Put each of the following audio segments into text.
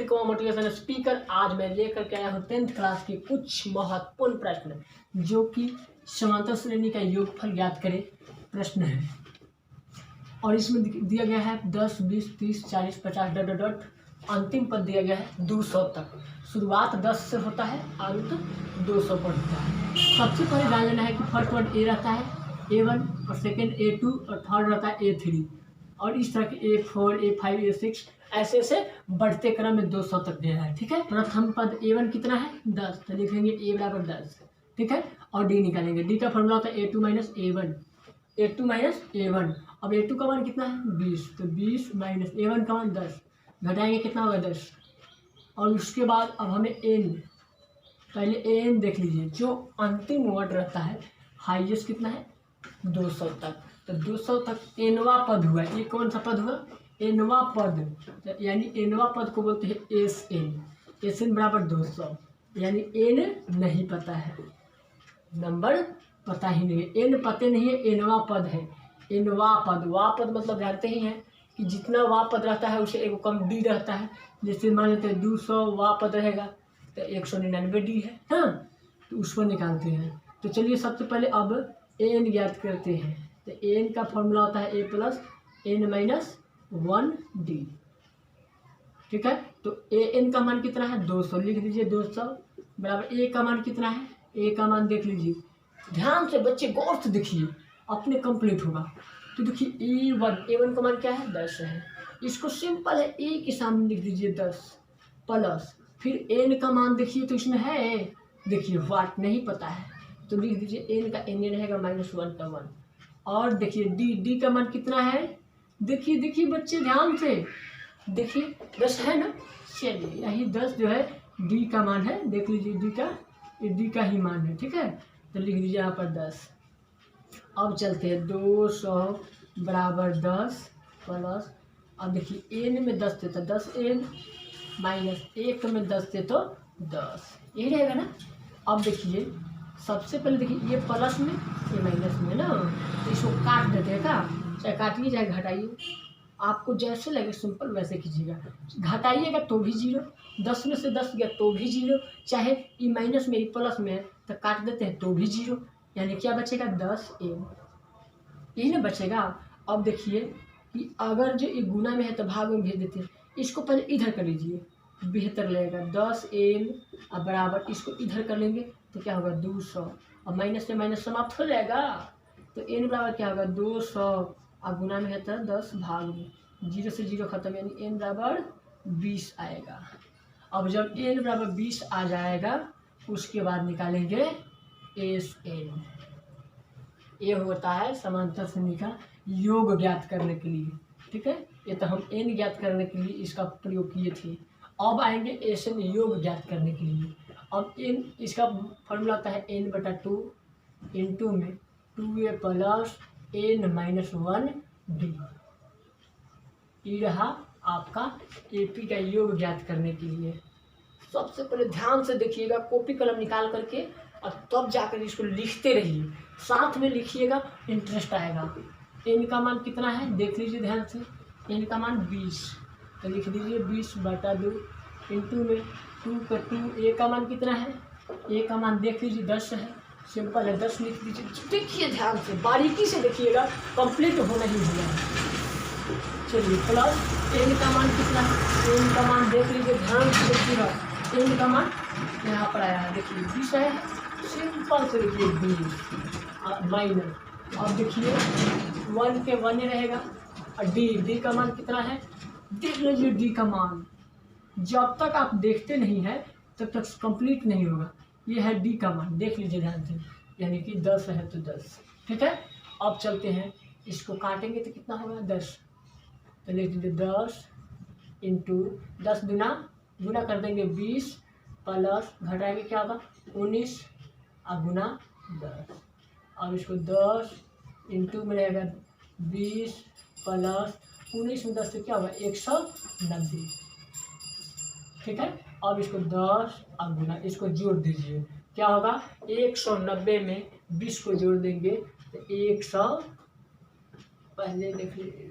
को motivation speaker. आज मैं लेकर के आया हूँ 10th क्लास के कुछ महत्वपूर्ण प्रश्न, जो कि समांतर श्रेणी का योगफल ज्ञात करे प्रश्न है। और इसमें दिया गया है 10, 20, 30, 40, 50 डॉट डॉट, अंतिम पद दिया गया है 200 तक। शुरुआत 10 से होता है, अंत 200 पर होता है। सबसे पहले जान लेना है कि फर्स्ट वर्ड ए रहता है A1, और सेकेंड A2, और थर्ड रहता है A3, और इस तरह के A4, A5, A6 ऐसे से बढ़ते क्रम में 200 तक दिया है। ठीक है, प्रथम पद A1 कितना है 10, तो लिखेंगे A बराबर 10। ठीक है, और D निकालेंगे। D का फॉर्मूला होता है A2 minus A1, A2 minus A1। अब A2 का मान कितना है 20, तो 20 माइनस A1 का मान 10, घटाएंगे कितना होगा 10। और उसके बाद अब हमें n, पहले an देख लीजिए, जो अंतिम वर्ड रहता है हाईएस्ट कितना है 200 तक, तो 200 तक nवा पद हुआ। ये कौन सा पद हुआ nवा पद, यानी nवा पद को बोलते हैं SN बराबर 200, यानी n नहीं पता है, नंबर पता ही नहीं है, n पते नहीं है, nवा पद है। nवा पद, वा पद मतलब जानते ही हैं कि जितना वा पद रहता है उसे एक कम डी रहता है। जैसे मान लेते हैं 200 वा पद रहेगा तो 199 डी है, हाँ, तो उसको निकालते हैं। तो चलिए सबसे पहले अब एन ज्ञात करते हैं। तो एन का फॉर्मूला होता है a plus n minus 1 D. ठीक है, तो एन का मान कितना है 200, लिख दीजिए 200 बराबर ए का मान कितना है, ए का मान देख लीजिए, ध्यान से बच्चे गौर से देखिए, अपने कंप्लीट होगा। तो देखिए A1 का मान क्या है 10 है, इसको सिंपल है ए के सामने लिख दीजिए 10 प्लस, फिर एन का मान देखिए तो इसमें है, देखिए वाट नहीं पता है, तो लिख दीजिए एन का एन रहेगा -1 का 1। और देखिए डी का मान कितना है, देखिए बच्चे ध्यान से देखिए 10 है ना, चलिए यही 10 जो है डी का मान है, देख लीजिए डी का ही मान है। ठीक है, तो लिख दीजिए यहाँ पर 10। अब चलते हैं 200 बराबर 10 प्लस, अब देखिए एन में 10 थे तो 10 एन माइनस 1 में 10 थे तो 10, यही रहेगा ना। अब देखिए सबसे पहले देखिए ये प्लस में ये माइनस में ना, तो इसको काट देते हैं, का चाहे काटिए चाहे घटाइए, आपको जैसे लगे सिंपल वैसे कीजिएगा। घटाइएगा तो भी 0, 10 में से 10 गया तो भी 0, चाहे ये माइनस में ये प्लस में है तो काट देते हैं तो भी 0, यानी क्या बचेगा 10 एन, यही ना बचेगा। अब देखिए कि अगर जो ये गुना में है तो भाग में भेज देते हैं, इसको पहले इधर कर लीजिए, बेहतर लगेगा। 10 एन अब बराबर इसको इधर कर लेंगे तो क्या होगा 200, और माइनस से माइनस समाप्त हो जाएगा, तो एन बराबर क्या होगा 200, और गुना में है तो 10 भाग में, 0 से 0 खत्म, यानी एन बराबर 20 आएगा। अब जब एन बराबर 20 आ जाएगा उसके बाद निकालेंगे SN। ये होता है समांतर श्रेणी का योग ज्ञात करने के लिए। ठीक है, ये तो हम n ज्ञात करने के लिए इसका प्रयोग किए थे। अब आएंगे SN योग ज्ञात करने के लिए। अब n इसका फॉर्मूला आता है n/2 इंटू में 2a plus n minus 1 D. ये रहा आपका AP का योग ज्ञात करने के लिए। सबसे पहले ध्यान से देखिएगा, कॉपी कलम निकाल करके और तब जाकर इसको लिखते रहिए, साथ में लिखिएगा, इंटरेस्ट आएगा। एन का मान कितना है देख लीजिए ध्यान से, एन का मान 20, तो लिख दीजिए 20/2 इंटू में 2 का 2, ए का मान कितना है, ए का मान देख लीजिए 10 है, सिंपल है 10 लिख दीजिए। देखिए ध्यान से बारीकी से देखिएगा, कंप्लीट होना ही होना है। चलिए प्लस एन का मान कितना है, एन का मान देख लीजिए ध्यान से देखिएगा, एन का मान यहाँ पर आया है, देखिए 20 है, सिंपल से देखिए 20 माइनस, अब देखिए 1 के 1 ही रहेगा, और डी का मान कितना है देख लीजिए, डी का मान जब तक आप देखते नहीं है तब तक कंप्लीट नहीं होगा। ये है डी का मान, देख लीजिए ध्यान से, यानी कि 10 है तो 10। ठीक है, अब चलते हैं, इसको काटेंगे तो कितना होगा 10, तो लिख दीजिए 10 इंटू 10 गुना कर देंगे 20 प्लस घटाएंगे क्या होगा 19 और गुना 10, और इसको 10 इंटू में रहेगा 20 प्लस 19 में 10 से क्या होगा 190। ठीक है, अब इसको 10 और गुना, इसको जोड़ दीजिए, क्या होगा 190 में 20 को जोड़ देंगे तो 100, पहले देख लीजिए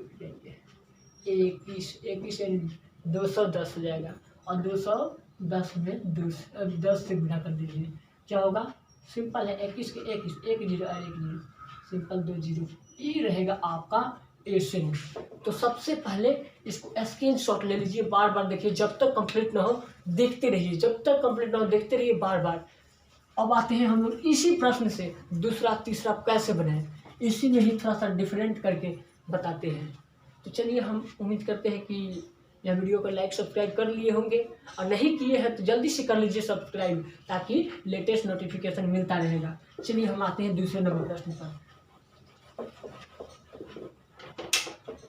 21 210 हो जाएगा, और 210 में 10 से गुना कर दीजिए, क्या होगा? सिंपल है, 21 के 21, 1 जीरो और 1 जीरो, सिंपल 2 जीरो, ये रहेगा आपका एशन। तो सबसे पहले इसको स्क्रीनशॉट ले लीजिए, बार बार देखिए, जब तक कंप्लीट ना हो देखते रहिए, जब तक कंप्लीट ना हो देखते रहिए बार बार। अब आते हैं हम लोग इसी प्रश्न से दूसरा तीसरा कैसे बनाएं, इसी में ही थोड़ा सा डिफरेंट करके बताते हैं। तो चलिए, हम उम्मीद करते हैं कि यह वीडियो को लाइक सब्सक्राइब कर लिए होंगे, और नहीं किए हैं तो जल्दी से कर लीजिए सब्सक्राइब, ताकि लेटेस्ट नोटिफिकेशन मिलता रहेगा। चलिए हम आते हैं दूसरे नंबर प्रश्न पर।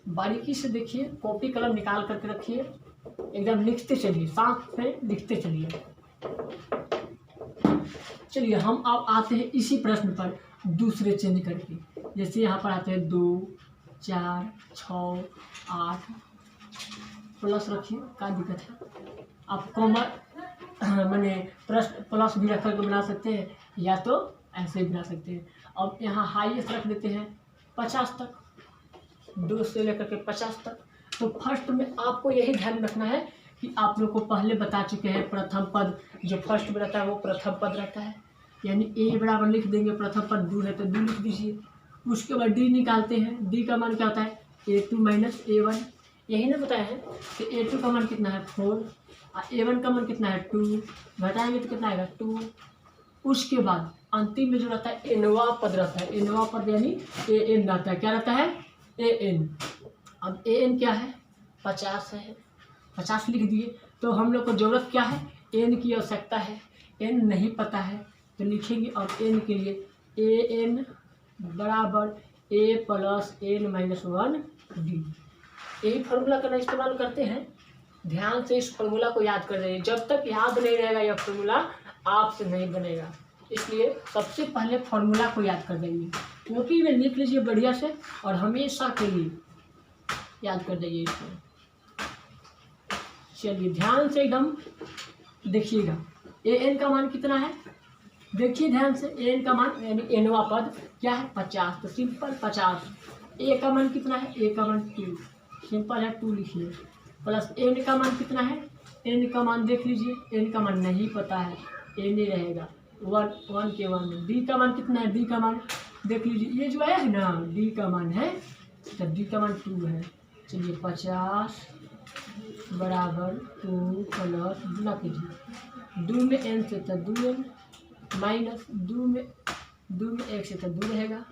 बारीकी से देखिए, कॉपी कलम निकाल करके रखिए, एकदम लिखते चलिए, साथ में लिखते चलिए। चलिए हम अब आते हैं इसी प्रश्न पर दूसरे चेंज करके। जैसे यहाँ पर आते हैं 2, 4, 6, 8 प्लस रखिए, क्या दिक्कत है? आप कॉमा मैंने प्रश्न प्लस भी रख करके बना सकते हैं, या तो ऐसे भी बना सकते हैं। अब यहाँ हाईएस्ट रख देते हैं 50 तक, 2 से लेकर के 50 तक। तो फर्स्ट में आपको यही ध्यान रखना है कि आप लोग को पहले बता चुके हैं, प्रथम पद जो फर्स्ट में रहता है वो प्रथम पद रहता है, यानी ए बराबर लिख देंगे, प्रथम पद 2 है तो 2 लिख दीजिए। उसके बाद डी निकालते हैं, डी का मान क्या होता है? A2 माइनस A1, यही ना बताया है कि A2 का मान कितना है 4 और A1 का मान कितना है 2, घटाएंगे तो कितना आएगा 2। उसके बाद अंतिम में जो रहता है एनवा पद रहता है, एनवा पद यानी AN रहता है, क्या रहता है? AN। अब AN क्या है? 50 है, 50 लिख दिए। तो हम लोग को जरूरत क्या है? N की आवश्यकता है, N नहीं पता है तो लिखेंगे, और N के लिए AN बराबर A plus N minus 1 D। यही फार्मूला का इस्तेमाल करते हैं। ध्यान से इस फार्मूला को याद कर रहे, जब तक याद नहीं रहेगा यह फार्मूला आपसे नहीं बनेगा, इसलिए सबसे पहले फार्मूला को याद कर देंगे। कॉपी में लिख लीजिए बढ़िया से, और हमेशा के लिए याद कर देंगे इसको। चलिए ध्यान से एकदम देखिएगा, AN का मान कितना है? देखिए ध्यान से, AN का मान यानी एनवा पद क्या है? 50, तो सिंपल 50। A का मान कितना है? A का मान 2, सिंपल है 2 लिखिए। प्लस N का मान कितना है? N का मान देख लीजिए, N का मान नहीं पता है, N ही रहेगा 1 के 1। D का मान कितना है? D का मान देख लीजिए, ये जो आया है ना D का मान है, तो D का मान 2 है। चलिए 50 बराबर 2 प्लस गुना कीजिए, 2 में N से तो 2N माइनस 2 में 1 से तो 2 रहेगा।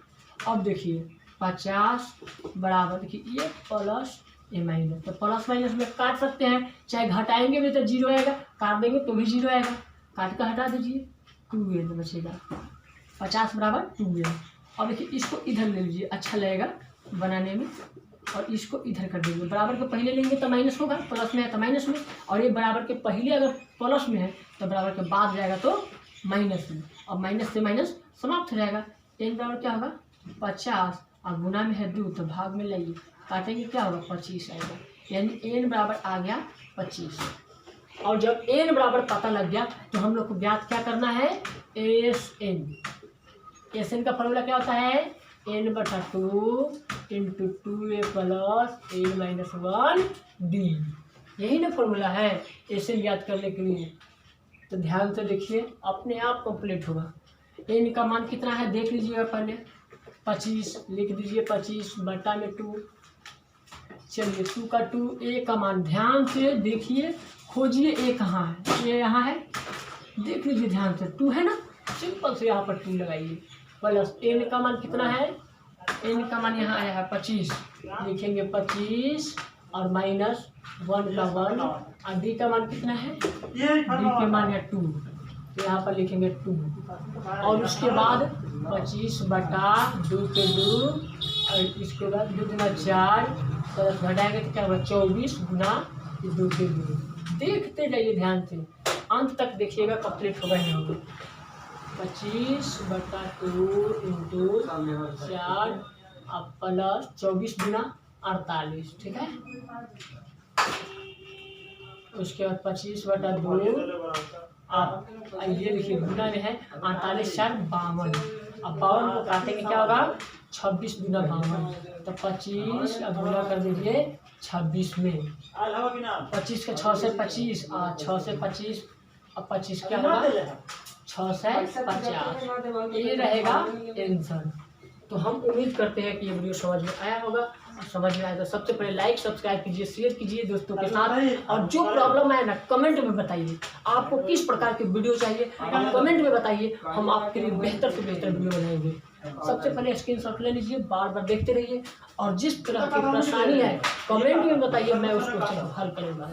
अब देखिए 50 बराबर, देखिए ये प्लस ये माइनस, तो प्लस माइनस में काट सकते हैं, चाहे घटाएंगे भी तो 0 आएगा, काट देंगे तो भी 0 आएगा, काट कर हटा दीजिए, 2N बचेगा। 50 बराबर 2N। और देखिए इसको इधर ले लीजिए, अच्छा लगेगा बनाने में, और इसको इधर कर देंगे। बराबर के पहले लेंगे तो माइनस होगा, प्लस में है तो माइनस में, और ये बराबर के पहले अगर प्लस में है तो बराबर के बाद जाएगा तो माइनस में, और माइनस से माइनस समाप्त हो जाएगा। N बराबर क्या होगा? 50, और गुना में है 2 तो भाग में लाइए, काटेंगे क्या होगा? 25 आएगा, यानी N बराबर आ गया 25। और जब N बराबर पता लग गया तो हम लोग को ज्ञात क्या करना है? SN। SN का फॉर्मूला क्या होता है? N/2 × 2A plus N minus 1 D। यही ना फॉर्मूला है SN याद करने के लिए। तो ध्यान से देखिए, अपने आप कंप्लीट होगा। N का मान कितना है देख लीजिएगा, पहले 25 लिख दीजिए, 25 बटा में 2। चलिए 2 का 2, A का मान ध्यान से देखिए, खोजिए A कहाँ है? ये यहाँ है, देख लीजिए ध्यान से, 2 है ना, सिंपल से यहाँ पर 2 लगाइए। प्लस N का मान कितना है? N का मान यहाँ आया है 25, लिखेंगे 25 और माइनस 1 का 1, और D का मान कितना है? D के मान है 2, तो यहाँ पर लिखेंगे 2, और उसके बाद 25 बटा 2 के 2, और इसके बाद 2 गुना 4, प्लस घटाएंगे तो क्या होगा? 24 गुना 2 के 2। देखते जाइए ध्यान से, अंत तक देखिएगा, कंप्लीट होगा ही होगा। 25 बटा 2 × 4 अब प्लस 24 गुना 48, ठीक है। उसके बाद 25 बटा 2, अब ये देखिए गुना में है 48 4 52, अब 52 को काटेंगे क्या होगा? 26 गुना 52, तो 25 अब गुना कर दीजिए 26 में 25 का 6 से 25 और 6 से 25 और 25 क्या होगा 6 से 50, ये रहेगा आंसर। तो हम उम्मीद करते हैं कि ये वीडियो समझ में आया होगा, और समझ में आया तो सबसे पहले लाइक सब्सक्राइब कीजिए, शेयर कीजिए दोस्तों के साथ, और जो प्रॉब्लम है ना कमेंट में बताइए, आपको किस प्रकार की वीडियो चाहिए आप कमेंट में बताइए, हम आपके लिए बेहतर से बेहतर वीडियो बनाएंगे। सबसे पहले स्क्रीनशॉट ले लीजिए, बार बार देखते रहिए, और जिस तरह की परेशानी है कमेंट में बताइए, मैं उस क्वेश्चन को हल करूँगा।